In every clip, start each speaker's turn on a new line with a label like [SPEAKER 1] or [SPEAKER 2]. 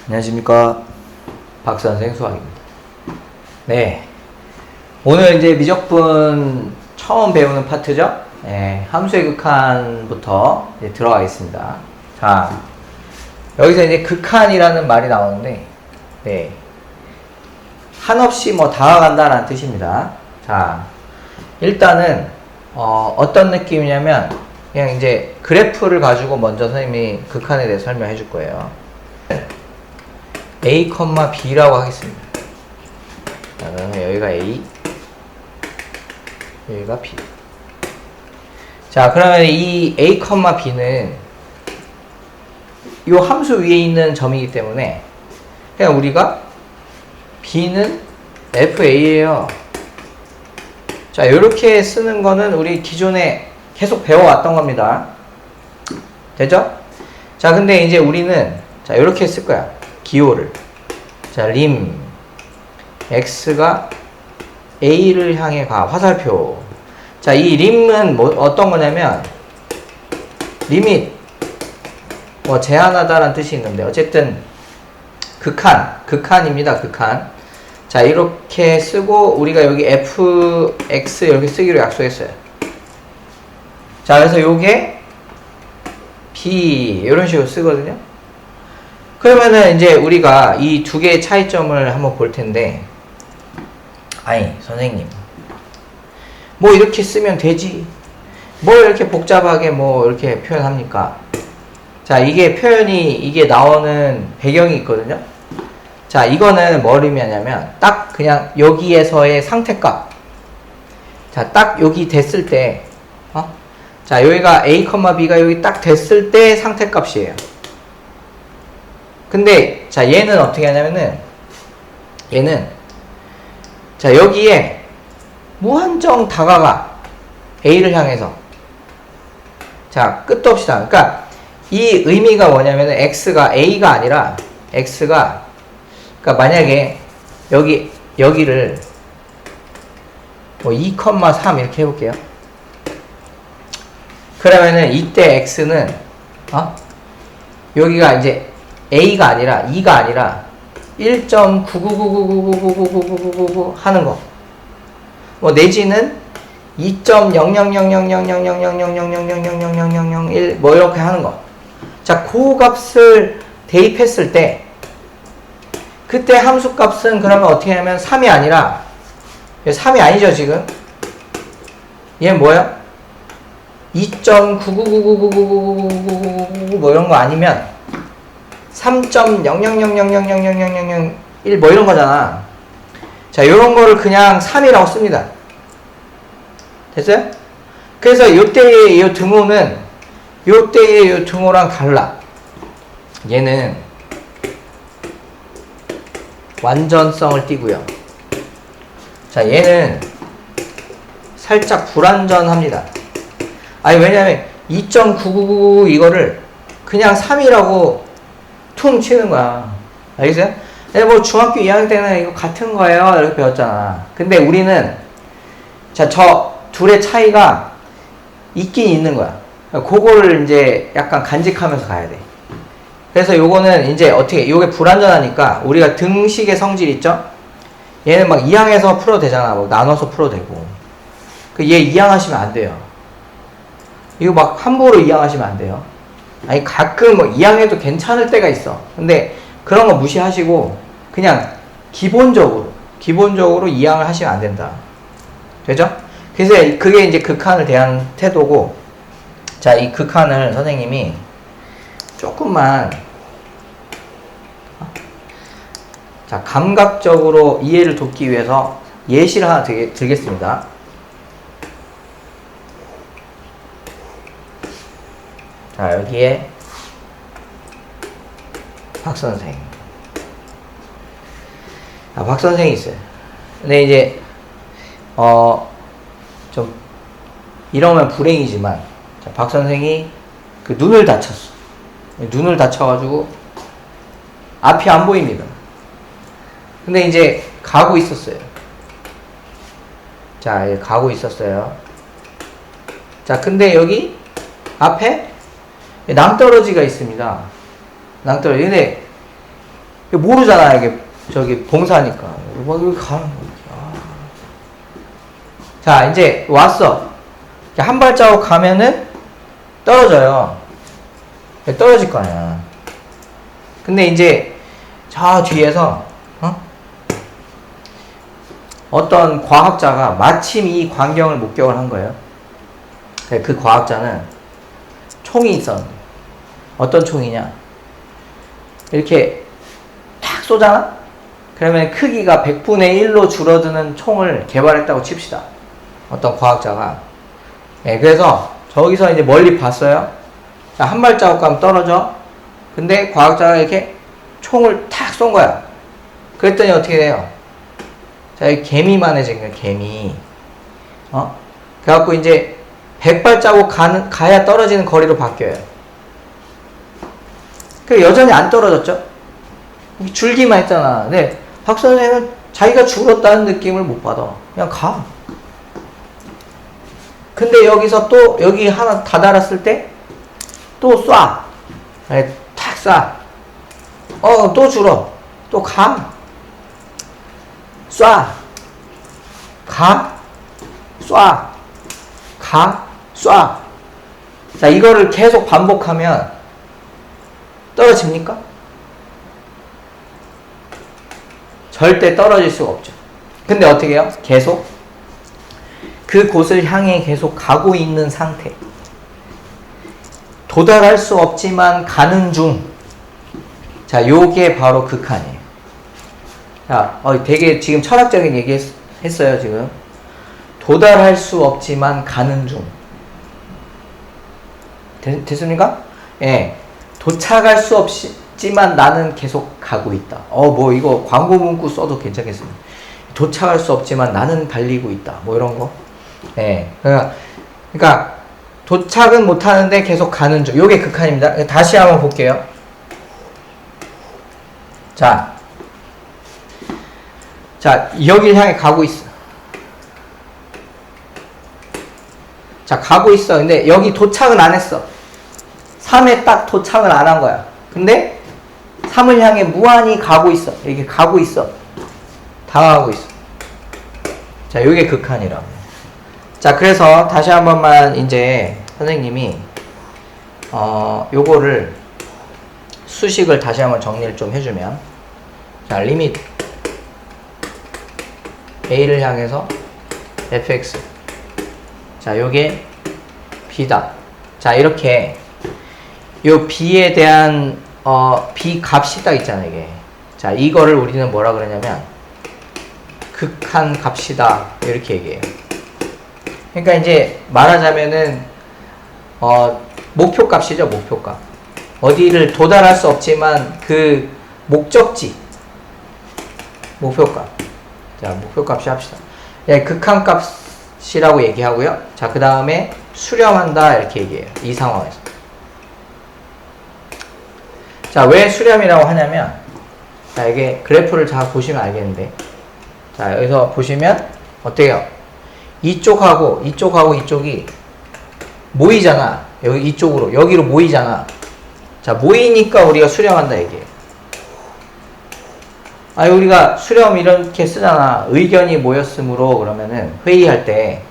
[SPEAKER 1] 안녕하십니까, 박선생 수학입니다. 네, 오늘 이제 미적분 처음 배우는 파트죠. 네, 함수의 극한부터 이제 들어가겠습니다. 자, 여기서 이제 극한이라는 말이 나오는데, 네, 한없이 뭐 다가간다라는 뜻입니다. 자, 일단은 어떤 느낌이냐면 그냥 이제 그래프를 가지고 먼저 선생님이 극한에 대해서 설명해 줄 거예요. A, B라고 하겠습니다. 자, 그러면 여기가 A, 여기가 B. 자, 그러면 이 A, B는 이 함수 위에 있는 점이기 때문에 그냥 우리가 B는 FA예요. 자, 이렇게 쓰는 거는 우리 기존에 계속 배워왔던 겁니다. 되죠? 자, 근데 이제 우리는 자, 이렇게 쓸 거야. 기호를. 자, 림 x가 a를 향해 가. 화살표. 자, 이 림은 뭐 어떤 거냐면 리밋, 뭐 제한하다라는 뜻이 있는데 어쨌든 극한입니다. 극한. 자, 이렇게 쓰고 우리가 여기 fx 이렇게 쓰기로 약속했어요. 자, 그래서 요게 b 이런 식으로 쓰거든요. 그러면은 이제 우리가 이 두 개의 차이점을 한번 볼 텐데, 아니 선생님 뭐 이렇게 쓰면 되지 뭐 이렇게 복잡하게 뭐 이렇게 표현합니까? 자, 이게 표현이 이게 나오는 배경이 있거든요. 자, 이거는 뭘 의미하냐면 딱 그냥 여기에서의 상태값. 자, 딱 여기 됐을 때 자, 여기가 A, B가 여기 딱 됐을 때 상태값이에요. 근데 자, 얘는 어떻게 하냐면은 얘는 자, 여기에 무한정 다가가. A를 향해서. 자, 끝도 없이 다가. 그러니까 이 의미가 뭐냐면은 X가 A가 아니라 X가, 그러니까 만약에 여기를 뭐 2,3 이렇게 해볼게요. 그러면은 이때 X는 여기가 이제 A가 아니라 2가 아니라 1.99999999999 하는 거. 뭐 내지는 2.0000000000000000001 뭐 이렇게 하는 거. 자, 그 값을 대입했을 때 그때 함수 값은 그러면 어떻게 하면 3이 아니라 3이 아니죠, 지금. 얘는 뭐야? 2.999999999 뭐 이런 거 아니면 3.00000000001 뭐 이런 거잖아. 자, 요런 거를 그냥 3이라고 씁니다. 됐어요? 그래서 요때의 요 등호는 요때의 요 등호랑 달라. 얘는 완전성을 띠고요. 자, 얘는 살짝 불완전합니다. 아니, 왜냐면 2.999 이거를 그냥 3이라고 퉁 치는 거야. 알겠어요? 뭐 중학교 2학년 때는 이거 같은 거예요 이렇게 배웠잖아. 근데 우리는 자, 저 둘의 차이가 있긴 있는 거야. 그거를 이제 약간 간직하면서 가야 돼. 그래서 요거는 이제 어떻게, 요게 불완전하니까 우리가 등식의 성질 있죠? 얘는 막 이항해서 풀어도 되잖아. 뭐 나눠서 풀어도 되고. 얘 이항하시면 안 돼요. 이거 막 함부로 이항하시면 안 돼요. 아니, 가끔 뭐 이항해도 괜찮을 때가 있어. 근데 그런 거 무시하시고 그냥 기본적으로 이항을 하시면 안 된다. 되죠? 그래서 그게 이제 극한을 대한 태도고, 자, 이 극한을 선생님이 조금만 자, 감각적으로 이해를 돕기 위해서 예시를 하나 들겠습니다. 자, 여기에 박선생. 아, 박선생이 있어요. 근데 이제 좀 이러면 불행이지만, 자, 박선생이 그 눈을 다쳤어. 눈을 다쳐가지고 앞이 안 보입니다. 근데 이제 가고 있었어요. 자, 가고 있었어요. 자, 근데 여기 앞에 낭떠러지가 있습니다. 낭떠러지. 근데 모르잖아, 이게. 저기 봉사니까. 뭐, 여기 가는 거야. 자, 이제 왔어. 한 발자국 가면은 떨어져요. 떨어질 거 아니야. 근데 이제 저 뒤에서 어떤 과학자가 마침 이 광경을 목격을 한 거예요. 그 과학자는 총이 있었는데 어떤 총이냐? 이렇게 탁 쏘잖아? 그러면 크기가 100분의 1로 줄어드는 총을 개발했다고 칩시다. 어떤 과학자가. 예, 그래서 저기서 이제 멀리 봤어요. 자, 한 발자국 가면 떨어져. 근데 과학자가 이렇게 총을 탁 쏜 거야. 그랬더니 어떻게 돼요? 자, 이 개미만해진 거야, 개미. 그래갖고 이제 100발자국 가야 떨어지는 거리로 바뀌어요. 그 여전히 안 떨어졌죠? 줄기만 했잖아. 근데 박 선생은 자기가 줄었다는 느낌을 못 받아. 그냥 가. 근데 여기서 또 여기 하나 다다랐을 때 또 쏴. 네, 탁 쏴. 또 줄어. 또 가. 쏴. 가. 쏴. 가. 쏴. 자, 이거를 계속 반복하면 떨어집니까? 절대 떨어질 수가 없죠. 근데 어떻게 해요? 계속 그곳을 향해 계속 가고 있는 상태. 도달할 수 없지만 가는 중. 자, 요게 바로 극한이에요. 자, 되게 지금 철학적인 얘기 했어요, 지금. 도달할 수 없지만 가는 중. 됐습니까? 예. 도착할 수 없지만 나는 계속 가고 있다. 뭐 이거 광고 문구 써도 괜찮겠습니다. 도착할 수 없지만 나는 달리고 있다. 뭐 이런 거. 예. 그러니까 도착은 못하는데 계속 가는 중. 요게 극한입니다. 다시 한번 볼게요. 자, 여길 향해 가고 있어. 자, 가고 있어. 근데 여기 도착은 안 했어. 3에 딱 도착을 안 한 거야. 근데 3을 향해 무한히 가고 있어. 이렇게 가고 있어. 당하고 있어. 자, 요게 극한이라고. 자, 그래서 다시 한 번만 이제 선생님이 요거를 수식을 다시 한번 정리를 좀 해주면, 자, 리밋 A를 향해서 fx. 자, 요게 B다. 자, 이렇게 요 B에 대한 B 값이 딱 있잖아, 이게. 자, 이거를 우리는 뭐라 그러냐면 극한 값이다, 이렇게 얘기해요. 그러니까 이제 말하자면은 목표 값이죠, 목표 값. 어디를 도달할 수 없지만 그 목적지, 목표 값. 자, 목표 값이 합시다. 예, 극한 값이라고 얘기하고요. 자, 그 다음에 수렴한다, 이렇게 얘기해요, 이 상황에서. 자, 왜 수렴이라고 하냐면, 자, 이게 그래프를 잘 보시면 알겠는데, 자, 여기서 보시면 어때요? 이쪽하고 이쪽이 모이잖아. 여기 이쪽으로, 여기로 모이잖아. 자, 모이니까 우리가 수렴한다 얘기해요. 우리가 수렴 이렇게 쓰잖아. 의견이 모였으므로. 그러면은 회의할 때,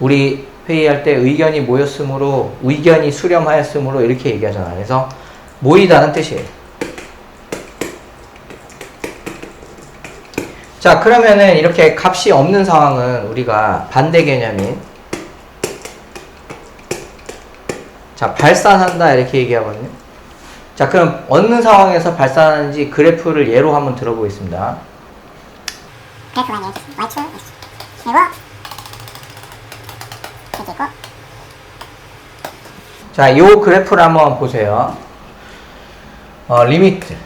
[SPEAKER 1] 우리 회의할 때 의견이 모였으므로, 의견이 수렴하였으므로 이렇게 얘기하잖아. 그래서 모이다는 뜻이에요. 자, 그러면은 이렇게 값이 없는 상황은 우리가 반대 개념인, 자, 발산한다 이렇게 얘기하거든요. 자, 그럼 어느 상황에서 발산하는지 그래프를 예로 한번 들어보겠습니다.
[SPEAKER 2] 그래프가 이렇게 y2 x 그리고 이렇게 있고,
[SPEAKER 1] 자, 요 그래프를 한번 보세요. 리미트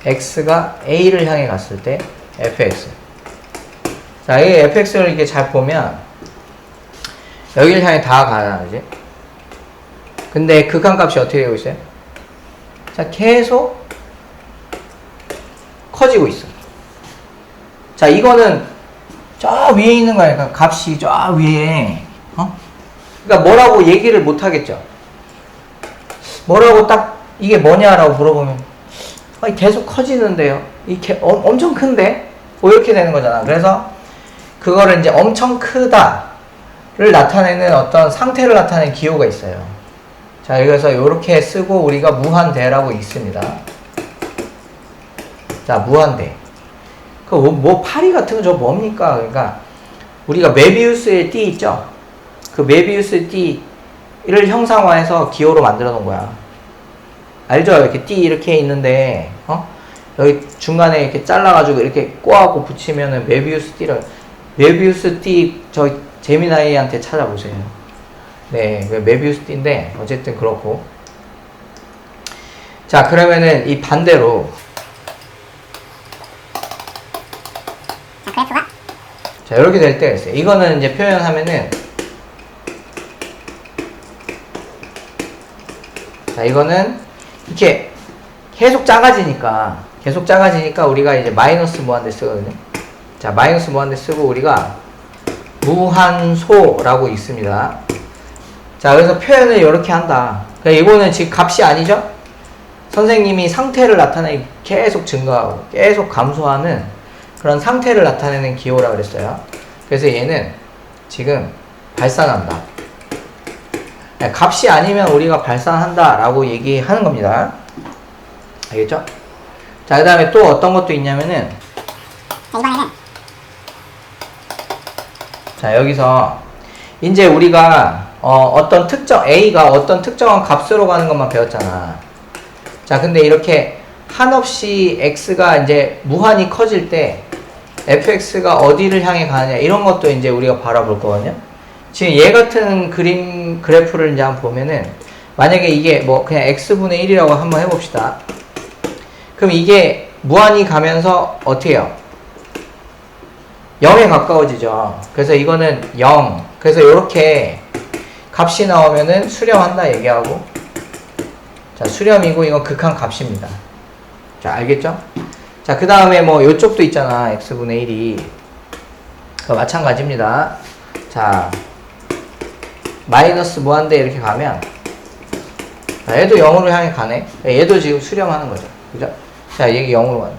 [SPEAKER 1] x가 a를 향해 갔을 때 fx. 자, 이 fx를 이렇게 잘 보면 여기를 향해 다 가잖아, 그지? 근데 극한값이 어떻게 되고 있어요? 자, 계속 커지고 있어. 자, 이거는 저 위에 있는 거야. 그러니까 값이 저 위에, 그러니까 뭐라고 얘기를 못 하겠죠. 뭐라고 딱 이게 뭐냐라고 물어보면 아니, 계속 커지는데요. 엄청 큰데? 뭐 이렇게 되는 거잖아. 그래서 그거를 이제 엄청 크다를 나타내는 어떤 상태를 나타내는 기호가 있어요. 자, 그래서 이렇게 쓰고 우리가 무한대라고 있습니다. 자, 무한대. 뭐 파리 같은 거 저거 뭡니까? 그러니까 우리가 메비우스의 띠 있죠? 그 메비우스 띠를 형상화해서 기호로 만들어 놓은 거야. 알죠? 이렇게 띠 이렇게 있는데, 여기 중간에 이렇게 잘라가지고 이렇게 꼬아고 붙이면은 메비우스 띠, 저 재미나이한테 찾아보세요. 네, 메비우스 띠인데, 어쨌든 그렇고. 자, 그러면은 이 반대로.
[SPEAKER 2] 자, 그래프가
[SPEAKER 1] 자, 이렇게 될 때가 있어요. 이거는 이제 표현하면은, 자, 이거는 이렇게 계속 작아지니까 우리가 이제 마이너스 무한대 쓰거든요. 자, 마이너스 무한대 쓰고 우리가 무한소라고 있습니다. 자, 그래서 표현을 이렇게 한다. 그러니까 이거는 지금 값이 아니죠? 선생님이 상태를 나타내기 계속 증가하고 계속 감소하는 그런 상태를 나타내는 기호라고 그랬어요. 그래서 얘는 지금 발산한다. 값이 아니면 우리가 발산한다 라고 얘기하는 겁니다. 알겠죠? 자, 그 다음에 또 어떤 것도 있냐면은,
[SPEAKER 2] 자, 이번에는
[SPEAKER 1] 자, 여기서 이제 우리가 어떤 특정 A가 어떤 특정한 값으로 가는 것만 배웠잖아. 자, 근데 이렇게 한없이 X가 이제 무한히 커질 때 fx가 어디를 향해 가느냐 이런 것도 이제 우리가 바라볼 거거든요. 지금 얘 같은 그래프를 이제 한번 보면은, 만약에 이게 뭐 그냥 x분의 1이라고 한번 해봅시다. 그럼 이게 무한히 가면서 어떻게 해요? 0에 가까워지죠. 그래서 이거는 0. 그래서 이렇게 값이 나오면은 수렴한다 얘기하고, 자, 수렴이고 이건 극한 값입니다. 자, 알겠죠? 자, 그 다음에 뭐 요쪽도 있잖아. x분의 1이. 그 마찬가지입니다. 자, 마이너스 무한대 이렇게 가면, 자, 얘도 0으로 향해 가네. 얘도 지금 수렴하는 거죠. 그죠? 자, 얘가 0으로 가네.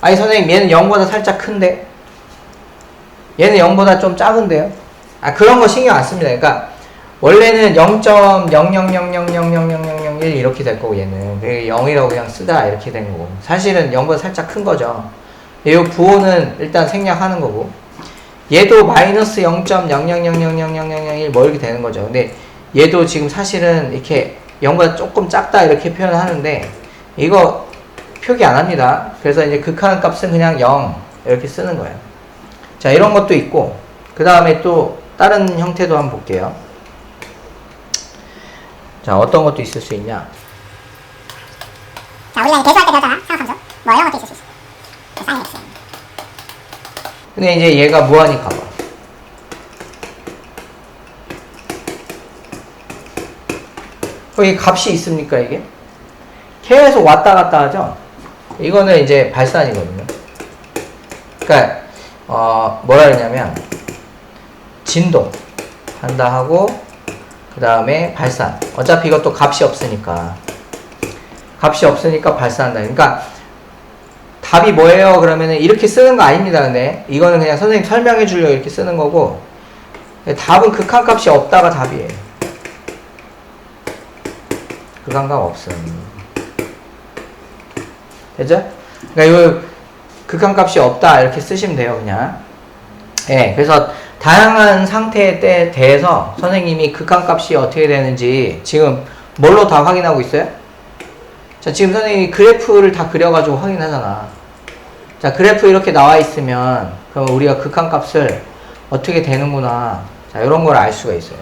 [SPEAKER 1] 아니, 선생님, 얘는 0보다 살짝 큰데? 얘는 0보다 좀 작은데요? 아, 그런 거 신경 안 씁니다. 그러니까, 원래는 0.000000001 이렇게 될 거고, 얘는. 0이라고 그냥 쓰다, 이렇게 된 거고. 사실은 0보다 살짝 큰 거죠. 이 부호는 일단 생략하는 거고. 얘도 마이너스 0.000000001 뭐 이렇게 되는 거죠. 근데 얘도 지금 사실은 이렇게 0보다 조금 작다 이렇게 표현하는데 이거 표기 안 합니다. 그래서 이제 극한 값은 그냥 0 이렇게 쓰는 거예요. 자, 이런 것도 있고, 그 다음에 또 다른 형태도 한번 볼게요. 자, 어떤 것도 있을 수 있냐?
[SPEAKER 2] 자, 우리가 계수할 때 배웠잖아. 상하함수. 뭐 이런 것도 있을 수 있어. 사인 x.
[SPEAKER 1] 근데 이제 얘가 무한히 가봐. 거기 값이 있습니까, 이게? 계속 왔다 갔다 하죠? 이거는 이제 발산이거든요. 그러니까, 뭐라 그러냐면, 진동 한다 하고, 그 다음에 발산. 어차피 이것도 값이 없으니까. 값이 없으니까 발산한다. 그러니까, 답이 뭐예요? 그러면은 이렇게 쓰는 거 아닙니다. 근데 이거는 그냥 선생님 설명해 주려고 이렇게 쓰는 거고, 답은 극한값이 없다가 답이에요. 극한값 없음. 되죠? 그러니까 이거 극한값이 없다 이렇게 쓰시면 돼요, 그냥. 예, 그래서 다양한 상태에 대해서 선생님이 극한값이 어떻게 되는지 지금 뭘로 다 확인하고 있어요? 자, 지금 선생님이 그래프를 다 그려가지고 확인하잖아. 자, 그래프 이렇게 나와 있으면, 그럼 우리가 극한값을 어떻게 되는구나. 자, 이런 걸 알 수가 있어요.